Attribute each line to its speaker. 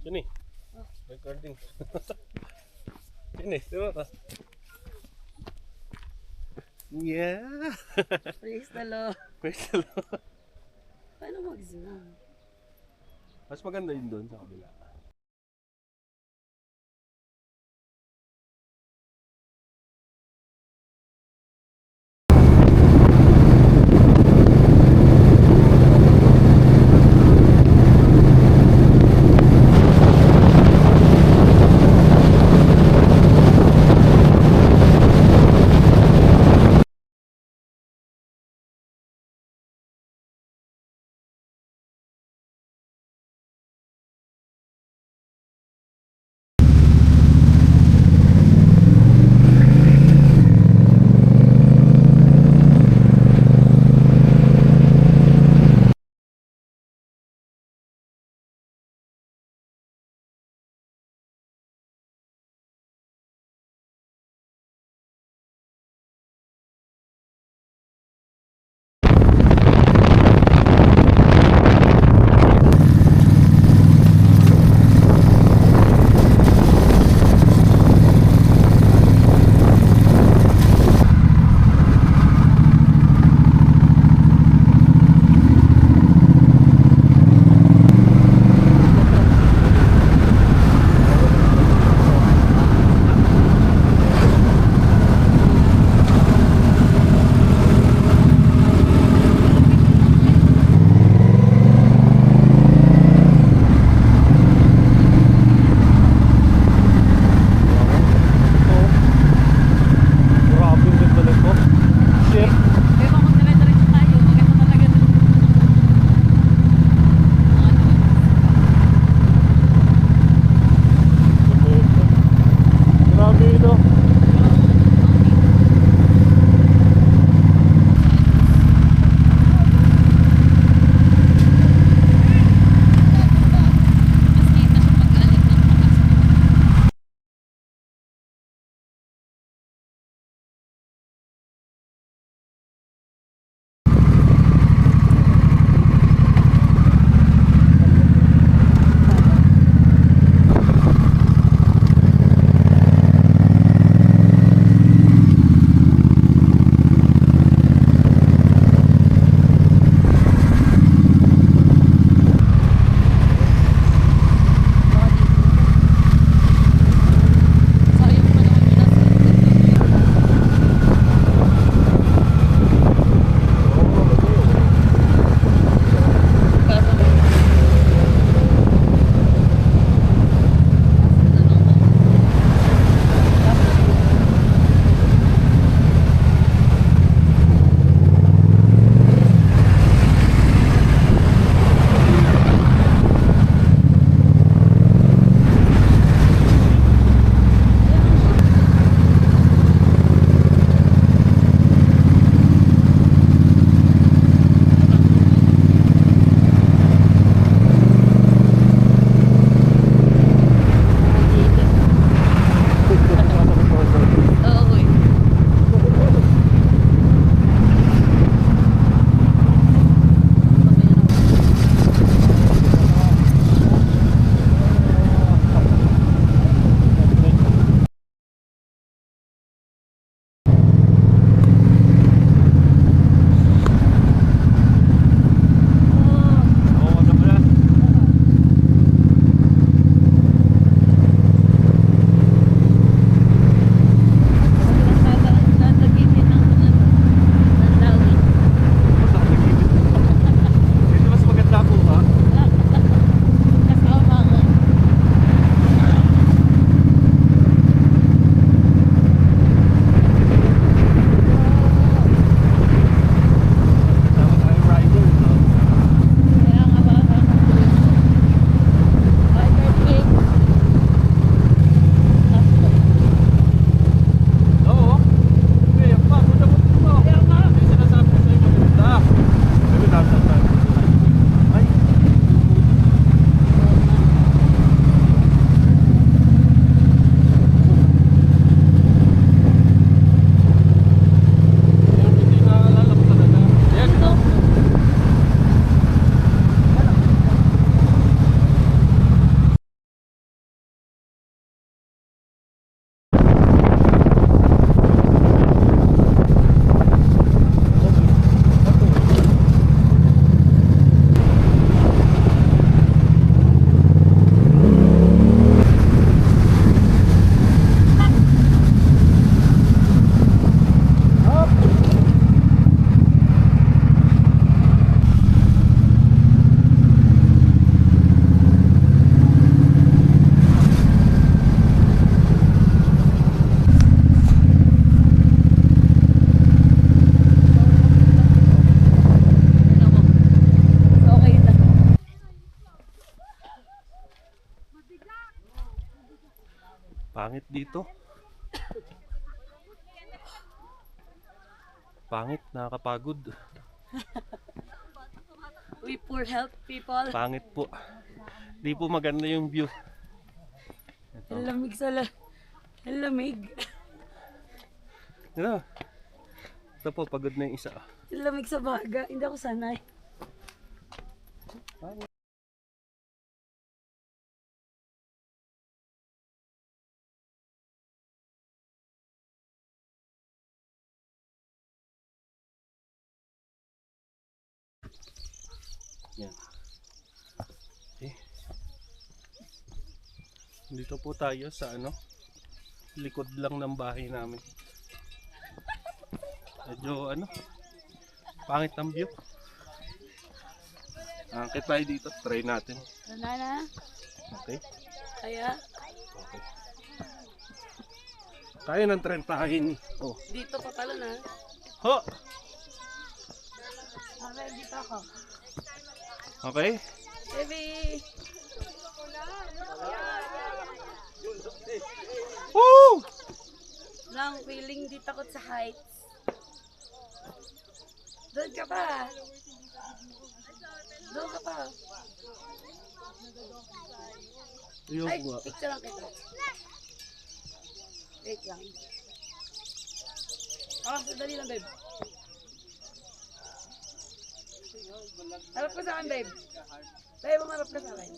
Speaker 1: Sini. Recording. Sini, diba ka? Yeah.
Speaker 2: Praise the Lord.
Speaker 1: Praise the Lord.
Speaker 2: Paano mag-zoom?
Speaker 1: Mas maganda yun doon sa kabila. Pangit dito. Pangit, nakakapagod.
Speaker 2: We poor health people.
Speaker 1: Pangit po. Di po maganda yung view. Ito.
Speaker 2: Ang lamig sa ang lamig.
Speaker 1: Ano? Ito po, pagod na yung isa.
Speaker 2: Ang lamig sa baga. Hindi ako sanay.
Speaker 1: Yan. Okay. Dito po tayo sa ano, likod lang ng bahay namin. Medyo ano, pangit ang view. Angkit tayo dito, try natin.
Speaker 2: Sanay na.
Speaker 1: Okay.
Speaker 2: Kaya,
Speaker 1: Okay. Kaya ng trentahin. Oh.
Speaker 2: dito pa pala na.
Speaker 1: Ho!
Speaker 2: Okay, dito ako.
Speaker 1: Okay?
Speaker 2: Baby!
Speaker 1: Woo!
Speaker 2: Lang feeling di takot sa heights. Doon ka pa. Doon ka pa.
Speaker 1: Ayun
Speaker 2: Ay,
Speaker 1: nga.
Speaker 2: picture lang kita. Wait lang. Dali lang, babe. Harap ka sa akin, babe. Babe, umarap ka sa akin.